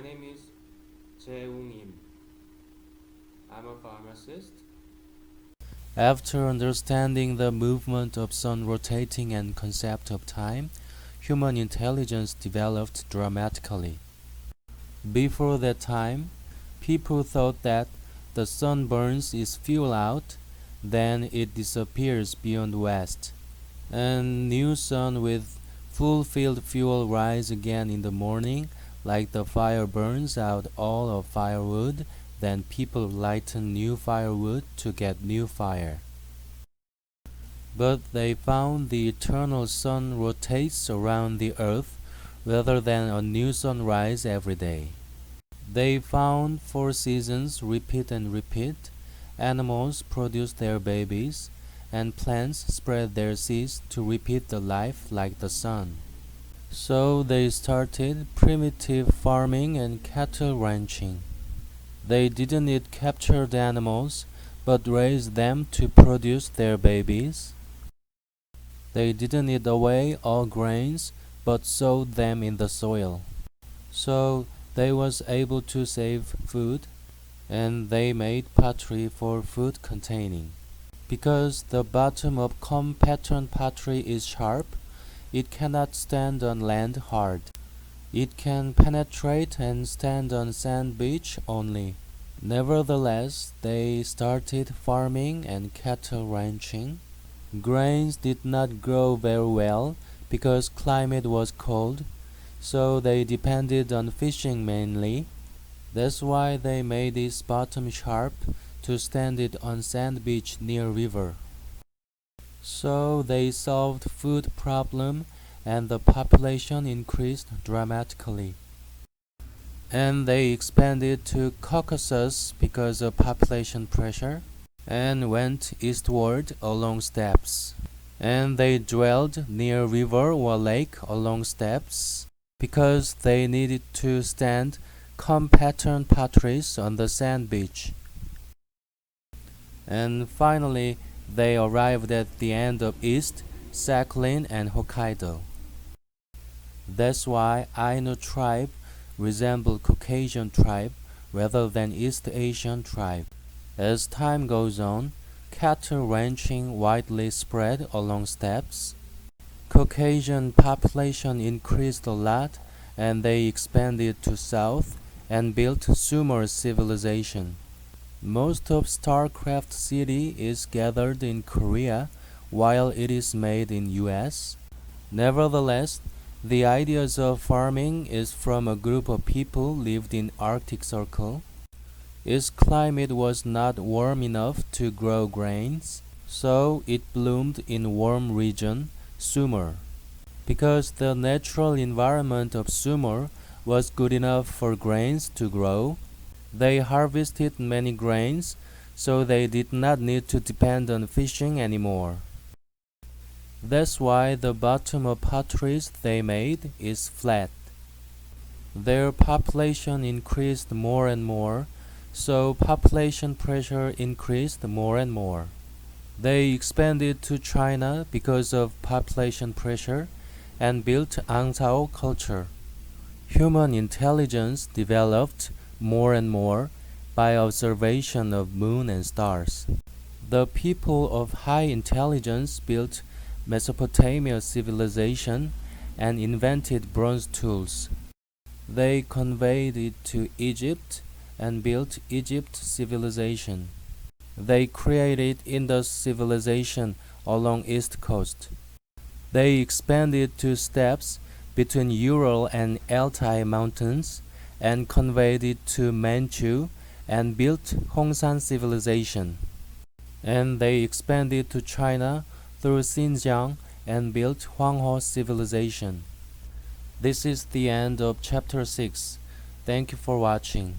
name is Woong. I'm a pharmacist. After understanding the movement of sun rotating and concept of time, human intelligence developed dramatically. Before that time, people thought that the sun burns its fuel out, then it disappears beyond west, and new sun with fulfilled fuel rise again in the morning, like the fire burns out all of firewood, then people lighten new firewood to get new fire. But they found the eternal sun rotates around the earth rather than a new sunrise every day. They found 4 seasons repeat and repeat, animals produce their babies, and plants spread their seeds to repeat the life like the sun. So they started primitive farming and cattle ranching. They didn't eat captured animals, but raised them to produce their babies. They didn't eat away all grains, but sowed them in the soil. So they was able to save food, and they made pottery for food containing. Because the bottom of comb pattern pottery is sharp, it cannot stand on land hard. It can penetrate and stand on sand beach only. Nevertheless, they started farming and cattle ranching. Grains did not grow very well because climate was cold, so they depended on fishing mainly. That's why they made its bottom sharp to stand it on sand beach near river. So they solved food problem and the population increased dramatically. And they expanded to Caucasus because of population pressure and went eastward along steppes. And they dwelled near river or lake along steppes because they needed to stand comb pattern potteries on the sand beach. And finally, they arrived at the end of East, Sakhalin and Hokkaido. That's why Ainu tribe resemble Caucasian tribe rather than East Asian tribe. As time goes on, cattle ranching widely spread along steppes. Caucasian population increased a lot and they expanded to south and built Sumer civilization. Most of StarCraft City is gathered in Korea while it is made in US. Nevertheless, the ideas of farming is from a group of people lived in Arctic Circle. Its climate was not warm enough to grow grains, so it bloomed in warm region, Sumer. Because the natural environment of Sumer was good enough for grains to grow, they harvested many grains, so they did not need to depend on fishing anymore. That's why the bottom of potteries they made is flat. Their population increased more and more, so population pressure increased more and more. They expanded to China because of population pressure and built Angzhou culture. Human intelligence developed more and more by observation of moon and stars. The people of high intelligence built Mesopotamia civilization and invented bronze tools. They conveyed it to Egypt and built Egypt civilization. They created Indus civilization along east coast. They expanded to steppes between Ural and Altai mountains and conveyed it to Manchu and built Hongshan civilization. And they expanded to China through Xinjiang and built Huanghe civilization. This is the end of chapter 6. Thank you for watching.